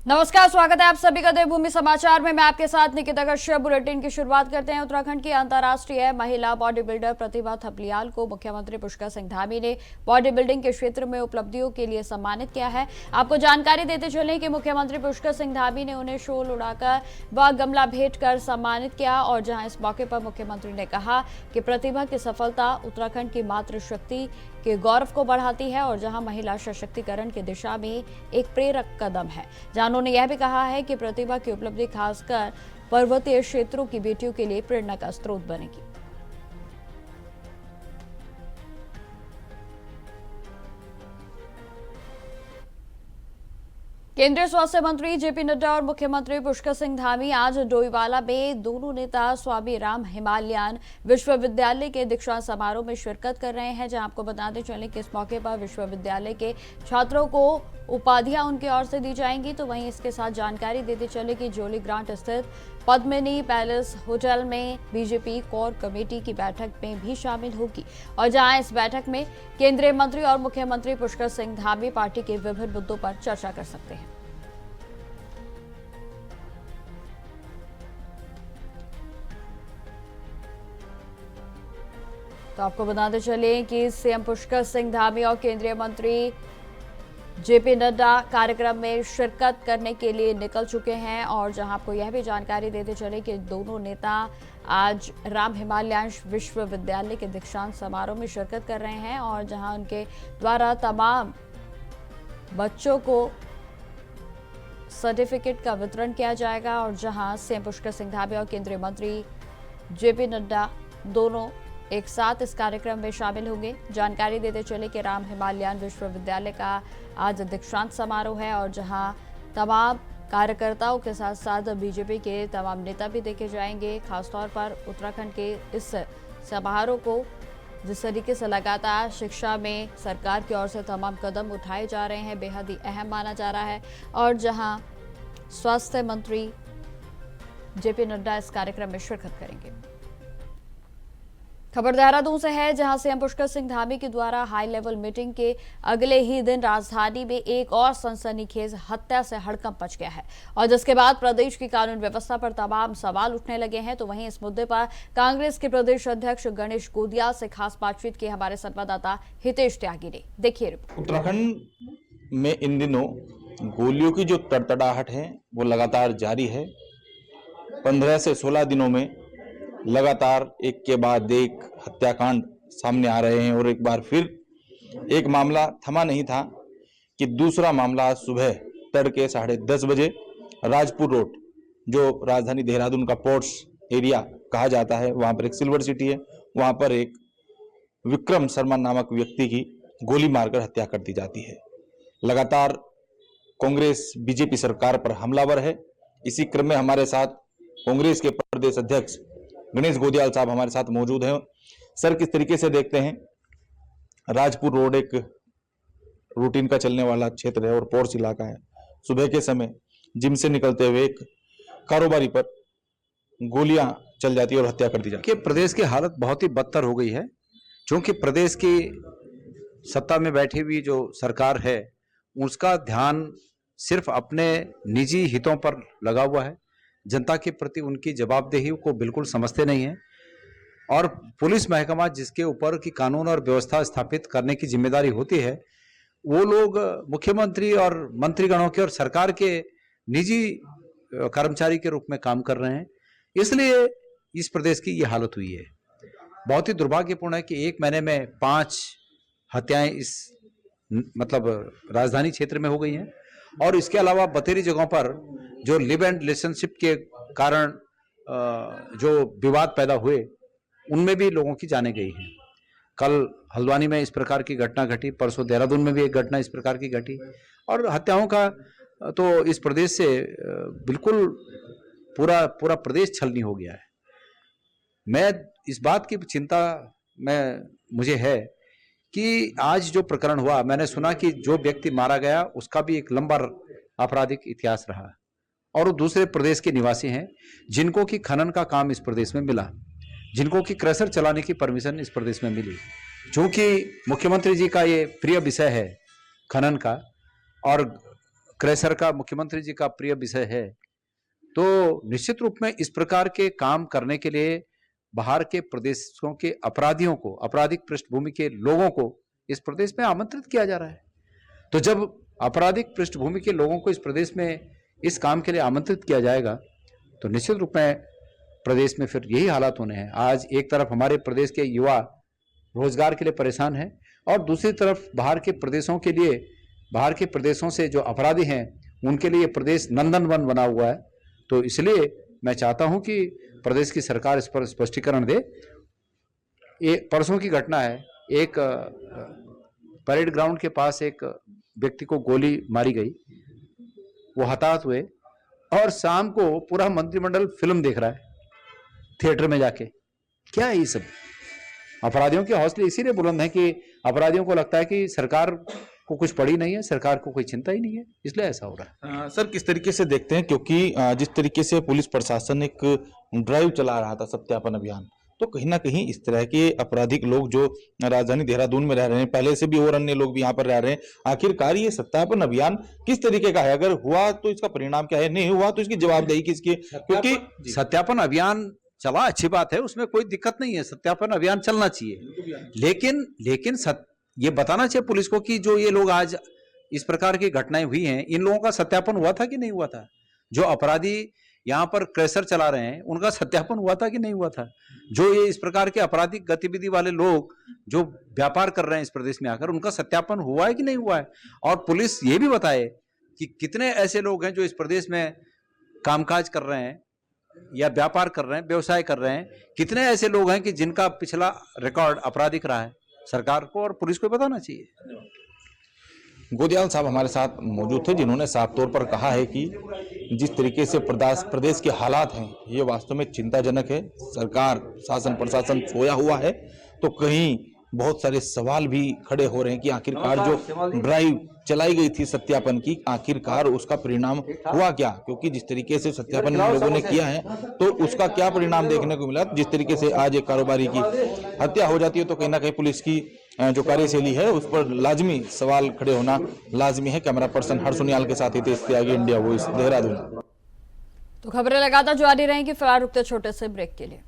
नमस्कार, स्वागत है आप सभी का देवभूमि समाचार में। मैं आपके साथ निकिता कश्यप। बुलेटिन की शुरुआत करते हैं। उत्तराखंड की अंतर्राष्ट्रीय महिला बॉडी बिल्डर प्रतिभा थपलियाल को मुख्यमंत्री पुष्कर सिंह धामी ने बॉडी बिल्डिंग के क्षेत्र में उपलब्धियों के लिए सम्मानित किया है। आपको जानकारी देते चलें कि मुख्यमंत्री पुष्कर सिंह धामी ने उन्हें शॉल उड़ाकर व गमला भेंट कर सम्मानित किया। और जहां इस मौके पर मुख्यमंत्री ने कहा कि प्रतिभा की सफलता उत्तराखंड की मातृशक्ति के गौरव को बढ़ाती है और जहां महिला सशक्तिकरण की दिशा में एक प्रेरक कदम है। जहां उन्होंने यह भी कहा है कि प्रतिभा की उपलब्धि खासकर पर्वतीय क्षेत्रों की बेटियों के लिए प्रेरणा का स्रोत बनेगी। केंद्रीय स्वास्थ्य मंत्री जेपी नड्डा और मुख्यमंत्री पुष्कर सिंह धामी आज डोईवाला में दोनों नेता स्वामी राम हिमालयन विश्वविद्यालय के दीक्षांत समारोह में शिरकत कर रहे हैं। जहां आपको बताते चलें कि इस मौके पर विश्वविद्यालय के छात्रों को उपाधियां उनकी ओर से दी जाएंगी। तो वहीं इसके साथ जानकारी देते चले कि जोली ग्रांट स्थित पद्मिनी पैलेस होटल में बीजेपी कोर कमेटी की बैठक में भी शामिल होगी। और जहां इस बैठक में केंद्रीय मंत्री और मुख्यमंत्री पुष्कर सिंह धामी पार्टी के विभिन्न मुद्दों पर चर्चा कर सकते हैं। तो आपको बताते चले कि सीएम पुष्कर सिंह धामी और केंद्रीय मंत्री जेपी नड्डा कार्यक्रम में शिरकत करने के लिए निकल चुके हैं। और जहां आपको यह भी जानकारी देते चले कि दोनों नेता आज राम हिमालयन विश्वविद्यालय के दीक्षांत समारोह में शिरकत कर रहे हैं और जहां उनके द्वारा तमाम बच्चों को सर्टिफिकेट का वितरण किया जाएगा। और जहां सीएम पुष्कर सिंह धामी और केंद्रीय मंत्री जेपी नड्डा दोनों एक साथ इस कार्यक्रम में शामिल होंगे। जानकारी देते चले कि राम हिमालयन विश्वविद्यालय का आज दीक्षांत समारोह है और जहां तमाम कार्यकर्ताओं के साथ साथ बीजेपी के तमाम नेता भी देखे जाएंगे। खासतौर पर उत्तराखंड के इस समारोह को जिस तरीके से लगातार शिक्षा में सरकार की ओर से तमाम कदम उठाए जा रहे हैं, बेहद ही अहम माना जा रहा है। और जहां स्वास्थ्य मंत्री जेपी नड्डा इस कार्यक्रम में शिरकत करेंगे। खबर देहरादून से है, जहां सीएम पुष्कर सिंह धामी के द्वारा हाई लेवल मीटिंग के अगले ही दिन राजधानी में एक और सनसनीखेज हत्या से हड़कंप मच गया है और जिसके बाद प्रदेश की कानून व्यवस्था पर तमाम सवाल उठने लगे हैं। तो वहीं इस मुद्दे पर कांग्रेस के प्रदेश अध्यक्ष गणेश गोदिया से खास बातचीत की हमारे संवाददाता हितेश त्यागी ने। देखिए रिपोर्ट। उत्तराखंड में इन दिनों गोलियों की जो तड़तड़ाहट है वो लगातार जारी है। 15 से 16 दिनों में लगातार एक के बाद एक हत्याकांड सामने आ रहे हैं और एक बार फिर एक मामला थमा नहीं था कि दूसरा मामला आज सुबह तड़के 10:30 बजे राजपुर रोड, जो राजधानी देहरादून का पोर्ट्स एरिया कहा जाता है, वहां पर एक सिल्वर सिटी है, वहां पर एक विक्रम शर्मा नामक व्यक्ति की गोली मारकर हत्या कर दी जाती है। लगातार कांग्रेस बीजेपी सरकार पर हमलावर है। इसी क्रम में हमारे साथ कांग्रेस के प्रदेश अध्यक्ष गणेश गोदियाल साहब हमारे साथ मौजूद हैं। सर, किस तरीके से देखते हैं, राजपुर रोड एक रूटीन का चलने वाला क्षेत्र है और पोर्स इलाका है, सुबह के समय जिम से निकलते हुए एक कारोबारी पर गोलियां चल जाती है और हत्या कर दी जाती है। प्रदेश की हालत बहुत ही बदतर हो गई है, क्योंकि प्रदेश की सत्ता में बैठी हुई जो सरकार है उसका ध्यान सिर्फ अपने निजी हितों पर लगा हुआ है। जनता के प्रति उनकी जवाबदेही को बिल्कुल समझते नहीं है और पुलिस महकमा जिसके ऊपर की कानून और व्यवस्था स्थापित करने की जिम्मेदारी होती है, वो लोग मुख्यमंत्री और मंत्रीगणों के और सरकार के निजी कर्मचारी के रूप में काम कर रहे हैं। इसलिए इस प्रदेश की ये हालत हुई है। बहुत ही दुर्भाग्यपूर्ण है कि एक महीने में 5 हत्याएं इस राजधानी क्षेत्र में हो गई हैं और इसके अलावा बतेरी जगहों पर जो लिव एंड रिलेशनशिप के कारण जो विवाद पैदा हुए उनमें भी लोगों की जानें गई हैं। कल हल्द्वानी में इस प्रकार की घटना घटी, परसों देहरादून में भी एक घटना इस प्रकार की घटी और हत्याओं का तो इस प्रदेश से बिल्कुल पूरा प्रदेश छलनी हो गया है। मैं इस बात की चिंता मुझे है कि आज जो प्रकरण हुआ, मैंने सुना कि जो व्यक्ति मारा गया उसका भी एक लंबा आपराधिक इतिहास रहा और वो दूसरे प्रदेश के निवासी हैं, जिनको कि खनन का काम इस प्रदेश में मिला, जिनको कि क्रशर चलाने की परमिशन इस प्रदेश में मिली। चूंकि मुख्यमंत्री जी का ये प्रिय विषय है खनन का और क्रेसर का मुख्यमंत्री जी का प्रिय विषय है, तो निश्चित रूप में इस प्रकार के काम करने के लिए बाहर के प्रदेशों के अपराधियों को, आपराधिक पृष्ठभूमि के लोगों को इस प्रदेश में आमंत्रित किया जा रहा है। तो जब आपराधिक पृष्ठभूमि के लोगों को इस प्रदेश में इस काम के लिए आमंत्रित किया जाएगा, तो निश्चित रूप में प्रदेश में फिर यही हालात होने हैं। आज एक तरफ हमारे प्रदेश के युवा रोजगार के लिए परेशान हैं और दूसरी तरफ बाहर के प्रदेशों के लिए, बाहर के प्रदेशों से जो अपराधी हैं उनके लिए प्रदेश नंदनवन बना हुआ है। तो इसलिए मैं चाहता हूं कि प्रदेश की सरकार इस पर स्पष्टीकरण दे। परसों की घटना है, एक परेड ग्राउंड के पास एक व्यक्ति को गोली मारी गई, वो हताहत हुए और शाम को पूरा मंत्रिमंडल फिल्म देख रहा है थिएटर में जाके। क्या है ये सब? अपराधियों के हौसले इसीलिए बुलंद हैं कि अपराधियों को लगता है कि सरकार को कुछ पड़ी नहीं है, सरकार को कोई चिंता ही नहीं है, इसलिए ऐसा हो रहा है। सर, किस तरीके से देखते हैं, क्योंकि जिस तरीके से पुलिस प्रशासन एक ड्राइव चला रहा था, सत्यापन अभियान, तो कहीं ना कहीं इस तरह के आपराधिक लोग जो राजधानी देहरादून में रह रहे हैं, पहले से भी और अन्य लोग भी यहाँ पर रह रहे हैं, आखिरकार ये सत्यापन अभियान किस तरीके का है? अगर हुआ तो इसका परिणाम क्या है, नहीं हुआ तो इसकी जवाबदेही किसकी? क्योंकि सत्यापन अभियान चला, अच्छी बात है, उसमें कोई दिक्कत नहीं है, सत्यापन अभियान चलना चाहिए, लेकिन ये बताना चाहिए पुलिस को कि जो ये लोग आज इस प्रकार की घटनाएं हुई हैं, इन लोगों का सत्यापन हुआ था कि नहीं हुआ था? जो अपराधी यहाँ पर क्रेशर चला रहे हैं उनका सत्यापन हुआ था कि नहीं हुआ था? जो ये इस प्रकार के आपराधिक गतिविधि वाले लोग जो व्यापार कर रहे हैं इस प्रदेश में आकर, उनका सत्यापन हुआ है कि नहीं हुआ है? और पुलिस ये भी बताए कि कितने ऐसे लोग हैं जो इस प्रदेश में कामकाज कर रहे हैं या व्यापार कर रहे हैं, व्यवसाय कर रहे हैं, कितने ऐसे लोग हैं कि जिनका पिछला रिकॉर्ड आपराधिक रहा है? सरकार को और पुलिस को बताना चाहिए। गोदियाल साहब हमारे साथ मौजूद थे, जिन्होंने साफ तौर पर कहा है कि जिस तरीके से प्रदेश के हालात हैं ये वास्तव में चिंताजनक है। सरकार, शासन प्रशासन सोया हुआ है, तो कहीं बहुत सारे सवाल भी खड़े हो रहे हैं कि आखिरकार जो ड्राइव चलाई गई थी सत्यापन की, आखिरकार उसका परिणाम हुआ क्या? क्योंकि जिस तरीके से सत्यापन इन लोगों ने किया है तो उसका क्या परिणाम देखने को मिला? जिस तरीके से आज एक कारोबारी की हत्या हो जाती है तो कहीं ना कहीं पुलिस की जो कार्यशैली है उस पर लाजमी सवाल खड़े होना लाजमी है। कैमरा पर्सन हर्ष सुनियाल के साथ हितेश त्यागी, इंडिया वॉइस, देहरादून। तो खबरें लगातार जारी रहेंगी, फिलहाल रुकते छोटे से ब्रेक के लिए।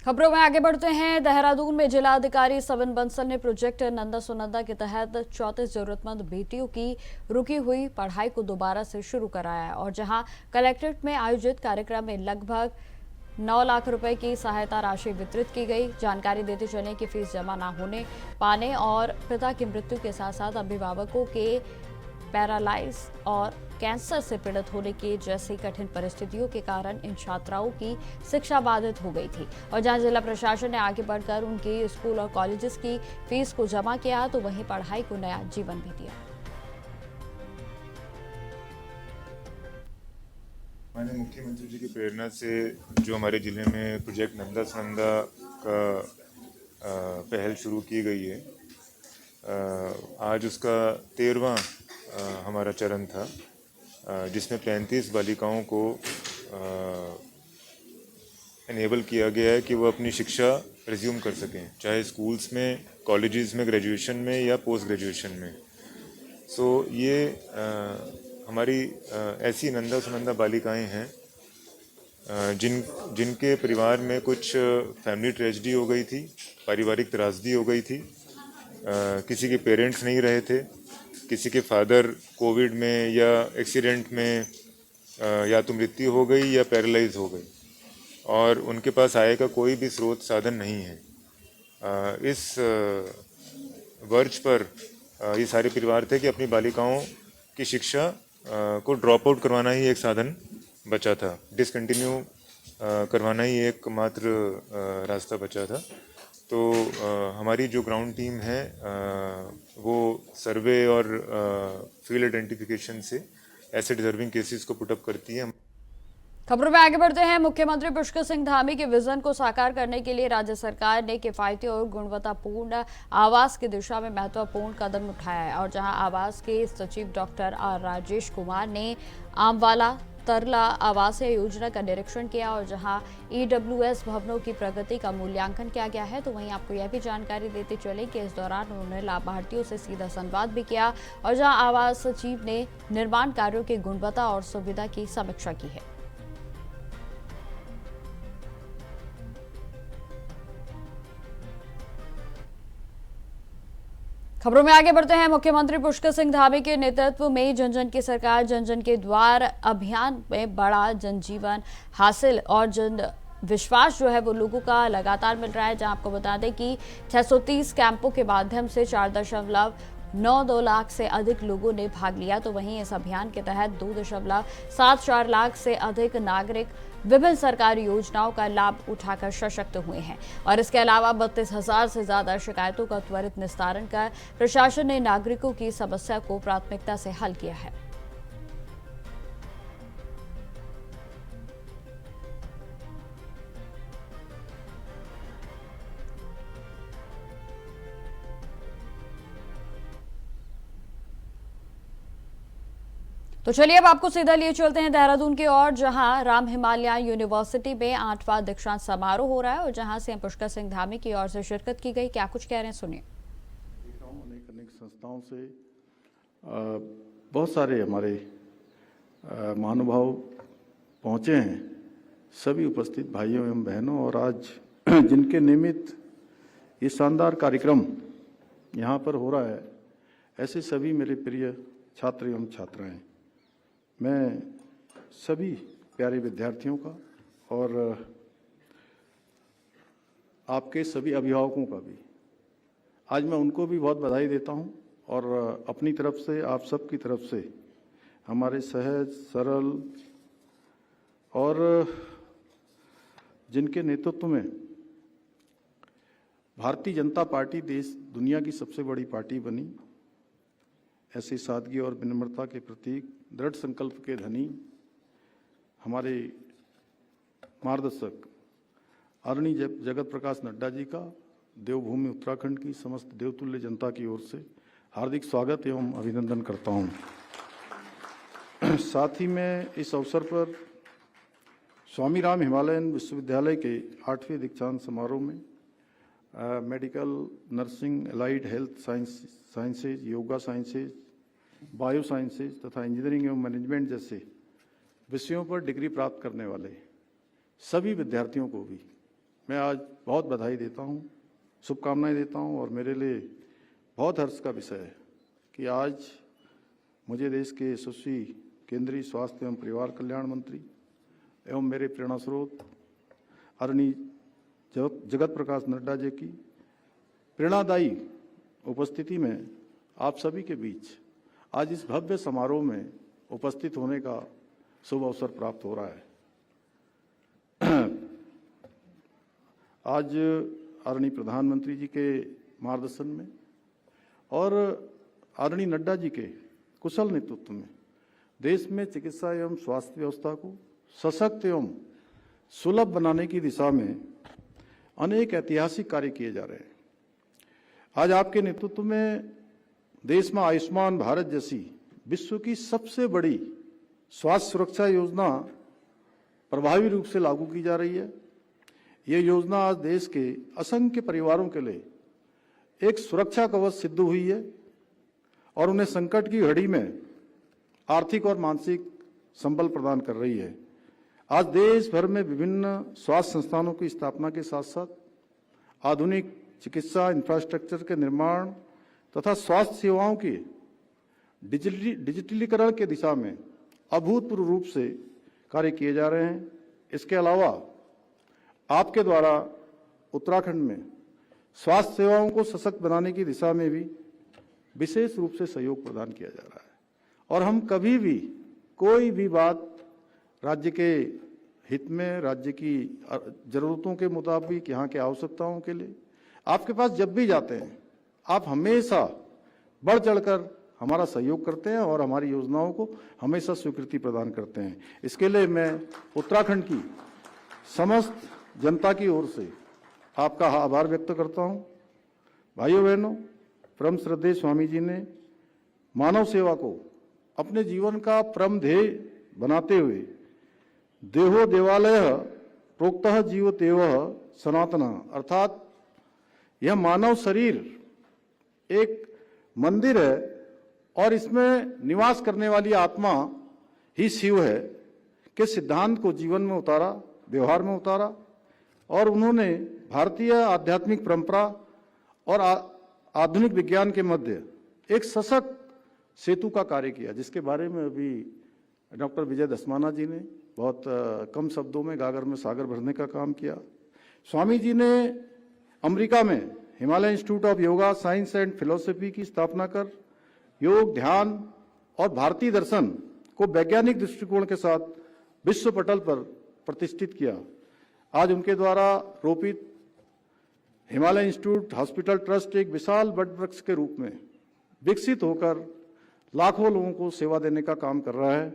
खबरों में आगे बढ़ते हैं। देहरादून में जिला अधिकारी सविन बंसल ने प्रोजेक्ट नंदा सुनंदा के तहत 34 जरूरतमंद बेटियों की रुकी हुई पढ़ाई को दोबारा से शुरू कराया है और जहां कलेक्ट्रेट में आयोजित कार्यक्रम में लगभग 9 लाख रुपए की सहायता राशि वितरित की गई। जानकारी देते चले कि फीस जमा न होने पाने और पिता की मृत्यु के साथ साथ अभिभावकों के पैरालाइज और कैंसर से पीड़ित होने की जैसी कठिन परिस्थितियों के कारण इन छात्राओं की शिक्षा बाधित हो गई थी और जहां जिला प्रशासन ने आगे बढ़कर उनकी स्कूल और कॉलेजेस की फीस को जमा किया तो वहीं पढ़ाई को नया जीवन भी दिया। माननीय मुख्यमंत्री जी की प्रेरणा से जो हमारे जिले में प्रोजेक्ट नंदा सुनंदा का पहल शुरू की गई है, आज उसका 13वां हमारा चरण था, जिसमें 35 बालिकाओं को इनेबल किया गया है कि वो अपनी शिक्षा रिज्यूम कर सकें, चाहे स्कूल्स में, कॉलेजेस में, ग्रेजुएशन में या पोस्ट ग्रेजुएशन में। सो ये हमारी ऐसी नंदा सुनंदा बालिकाएं हैं जिनके परिवार में कुछ फैमिली ट्रेजेडी हो गई थी, पारिवारिक त्रासदी हो गई थी, किसी के पेरेंट्स नहीं रहे थे, किसी के फादर कोविड में या एक्सीडेंट में या तो मृत्यु हो गई या पैरालाइज हो गई और उनके पास आय का कोई भी स्रोत साधन नहीं है। इस वर्ष पर ये सारे परिवार थे कि अपनी बालिकाओं की शिक्षा को ड्रॉप आउट करवाना ही एक साधन बचा था, डिसकंटिन्यू करवाना ही एकमात्र रास्ता बचा था। तो हमारी जो ग्राउंड टीम है वो सर्वे और फील्ड आइडेंटिफिकेशन से ऐसे डिजर्विंग केसेस को पुटअप करती है। खबरों में आगे बढ़ते हैं। मुख्यमंत्री पुष्कर सिंह धामी के विजन को साकार करने के लिए राज्य सरकार ने किफायती और गुणवत्तापूर्ण आवास की दिशा में महत्वपूर्ण कदम उठाया है और जहां आवास के सचिव डॉक्टर आर राजेश कुमार ने आमवाला तरला आवासीय योजना का निरीक्षण किया और जहां ईडब्ल्यूएस भवनों की प्रगति का मूल्यांकन किया गया है, तो वहीं आपको यह भी जानकारी देते चले कि इस दौरान उन्होंने लाभार्थियों से सीधा संवाद भी किया और जहां आवास सचिव ने निर्माण कार्यों की गुणवत्ता और सुविधा की समीक्षा की है। खबरों में आगे बढ़ते हैं। मुख्यमंत्री पुष्कर सिंह धामी के नेतृत्व में जन जन की सरकार जन जन के द्वार अभियान में बड़ा जनजीवन हासिल और जन विश्वास जो है वो लोगों का लगातार मिल रहा है। जहां आपको बता दें कि 630 कैंपों के माध्यम से 4.92 लाख से अधिक लोगों ने भाग लिया। तो वहीं इस अभियान के तहत 2.74 लाख से अधिक नागरिक विभिन्न सरकारी योजनाओं का लाभ उठाकर सशक्त हुए हैं और इसके अलावा 32,000 से ज्यादा शिकायतों का त्वरित निस्तारण कर प्रशासन ने नागरिकों की समस्या को प्राथमिकता से हल किया है। तो चलिए अब आपको सीधा लिए चलते हैं देहरादून की ओर, जहां राम हिमालयन यूनिवर्सिटी में 8वां दीक्षांत समारोह हो रहा है और जहां सीएम पुष्कर सिंह धामी की ओर से शिरकत की गई। क्या कुछ कह रहे हैं, सुनिए। अनेक संस्थाओं से बहुत सारे हमारे महानुभाव पहुंचे हैं, सभी उपस्थित भाइयों एवं बहनों, और आज जिनके निमित्त ये शानदार कार्यक्रम यहाँ पर हो रहा है, ऐसे सभी मेरे प्रिय छात्र एवं छात्राएं, मैं सभी प्यारे विद्यार्थियों का और आपके सभी अभिभावकों का भी आज मैं उनको भी बहुत बधाई देता हूं और अपनी तरफ से आप सब की तरफ से हमारे सहज सरल और जिनके नेतृत्व में भारतीय जनता पार्टी देश दुनिया की सबसे बड़ी पार्टी बनी, ऐसी सादगी और विनम्रता के प्रतीक, दृढ़ संकल्प के धनी हमारे मार्गदर्शक आदरणीय जगत प्रकाश नड्डा जी का देवभूमि उत्तराखंड की समस्त देवतुल्य जनता की ओर से हार्दिक स्वागत एवं अभिनंदन करता हूं। साथ ही मैं इस अवसर पर स्वामी राम हिमालयन विश्वविद्यालय के 8वें दीक्षांत समारोह में medical, nursing, allied health sciences, yoga sciences, bio sciences तथा इंजीनियरिंग एवं मैनेजमेंट जैसे विषयों पर डिग्री प्राप्त करने वाले सभी विद्यार्थियों को भी मैं आज बहुत बधाई देता हूं, शुभकामनाएं देता हूं। और मेरे लिए बहुत हर्ष का विषय है कि आज मुझे देश के यशस्वी केंद्रीय स्वास्थ्य एवं परिवार कल्याण मंत्री एवं मेरे प्रेरणा स्रोत आदरणीय जगत प्रकाश नड्डा जी की प्रेरणादायी उपस्थिति में आप सभी के बीच आज इस भव्य समारोह में उपस्थित होने का शुभ अवसर प्राप्त हो रहा है। आज आदरणीय प्रधानमंत्री जी के मार्गदर्शन में और आदरणीय नड्डा जी के कुशल नेतृत्व में देश में चिकित्सा एवं स्वास्थ्य व्यवस्था को सशक्त एवं सुलभ बनाने की दिशा में अनेक ऐतिहासिक कार्य किए जा रहे हैं। आज आपके नेतृत्व में देश में आयुष्मान भारत जैसी विश्व की सबसे बड़ी स्वास्थ्य सुरक्षा योजना प्रभावी रूप से लागू की जा रही है। यह योजना आज देश के असंख्य परिवारों के लिए एक सुरक्षा कवच सिद्ध हुई है और उन्हें संकट की घड़ी में आर्थिक और मानसिक संबल प्रदान कर रही है। आज देश भर में विभिन्न स्वास्थ्य संस्थानों की स्थापना के साथ साथ आधुनिक चिकित्सा इंफ्रास्ट्रक्चर के निर्माण तथा स्वास्थ्य सेवाओं के डिजिटलीकरण के दिशा में अभूतपूर्व रूप से कार्य किए जा रहे हैं। इसके अलावा आपके द्वारा उत्तराखंड में स्वास्थ्य सेवाओं को सशक्त बनाने की दिशा में भी विशेष रूप से सहयोग प्रदान किया जा रहा है और हम कभी भी कोई भी बात राज्य के हित में, राज्य की जरूरतों के मुताबिक, यहाँ के आवश्यकताओं के लिए आपके पास जब भी जाते हैं आप हमेशा बढ़ चढ़कर हमारा सहयोग करते हैं और हमारी योजनाओं को हमेशा स्वीकृति प्रदान करते हैं। इसके लिए मैं उत्तराखंड की समस्त जनता की ओर से आपका आभार व्यक्त करता हूं। भाइयों बहनों, परम श्रद्धेय स्वामी जी ने मानव सेवा को अपने जीवन का परम ध्येय बनाते हुए देहो देवालय प्रोक्तः जीवतेव सनातन, अर्थात यह मानव शरीर एक मंदिर है और इसमें निवास करने वाली आत्मा ही शिव है के सिद्धांत को जीवन में उतारा, व्यवहार में उतारा और उन्होंने भारतीय आध्यात्मिक परंपरा और आधुनिक विज्ञान के मध्य एक सशक्त सेतु का कार्य किया, जिसके बारे में अभी डॉक्टर विजय दसमाना जी ने बहुत कम शब्दों में गागर में सागर भरने का काम किया। स्वामी जी ने अमेरिका में Himalaya institute of yoga science and philosophy की स्थापना कर योग, ध्यान और भारतीय दर्शन को वैज्ञानिक दृष्टिकोण के साथ विश्व पटल पर प्रतिष्ठित किया। आज उनके द्वारा रोपित हिमालय इंस्टीट्यूट हॉस्पिटल ट्रस्ट एक विशाल वट वृक्ष के रूप में विकसित होकर लाखों लोगों को सेवा देने का काम कर रहा है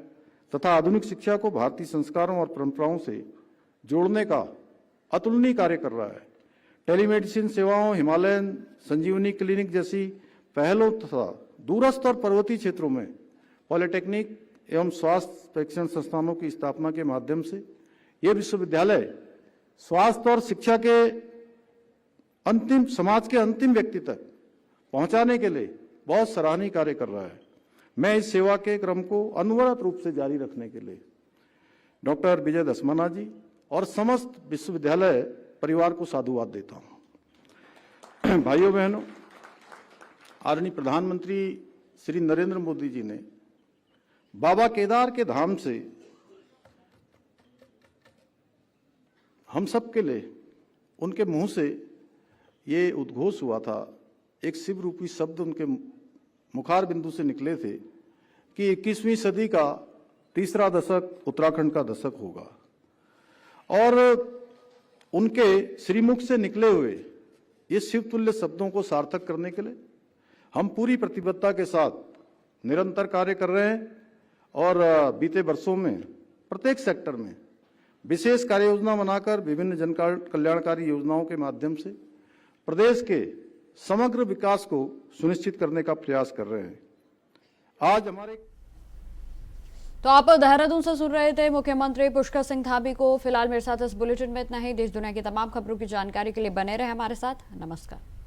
तथा आधुनिक शिक्षा को भारतीय संस्कारों और परंपराओं से जोड़ने का अतुलनीय कार्य कर रहा है। टेलीमेडिसिन सेवाओं, हिमालयन संजीवनी क्लिनिक जैसी पहलों तथा दूरस्थ और पर्वतीय क्षेत्रों में पॉलिटेक्निक एवं स्वास्थ्य प्रशिक्षण संस्थानों की स्थापना के माध्यम से ये विश्वविद्यालय स्वास्थ्य और शिक्षा के समाज के अंतिम व्यक्ति तक पहुंचाने के लिए बहुत सराहनीय कार्य कर रहा है। मैं इस सेवा के क्रम को अनवरत रूप से जारी रखने के लिए डॉक्टर विजय दसमाना जी और समस्त विश्वविद्यालय परिवार को साधुवाद देता हूं। भाइयों बहनों, आदरणीय प्रधानमंत्री श्री नरेंद्र मोदी जी ने बाबा केदार के धाम से हम सब के लिए उनके मुंह से ये उद्घोष हुआ था, एक शिव रूपी शब्द उनके मुखार बिंदु से निकले थे कि 21वीं सदी का तीसरा दशक उत्तराखंड का दशक होगा। और उनके श्रीमुख से निकले हुए ये शिवतुल्य शब्दों को सार्थक करने के लिए हम पूरी प्रतिबद्धता के साथ निरंतर कार्य कर रहे हैं और बीते वर्षों में प्रत्येक सेक्टर में विशेष कार्य योजना बनाकर विभिन्न जन कल्याणकारी योजनाओं के माध्यम से प्रदेश के समग्र विकास को सुनिश्चित करने का प्रयास कर रहे हैं। आज हमारे तो आप देहरादून से सुन रहे थे मुख्यमंत्री पुष्कर सिंह धामी को। फिलहाल मेरे साथ इस बुलेटिन में इतना ही। देश दुनिया की तमाम खबरों की जानकारी के लिए बने रहे हमारे साथ। नमस्कार।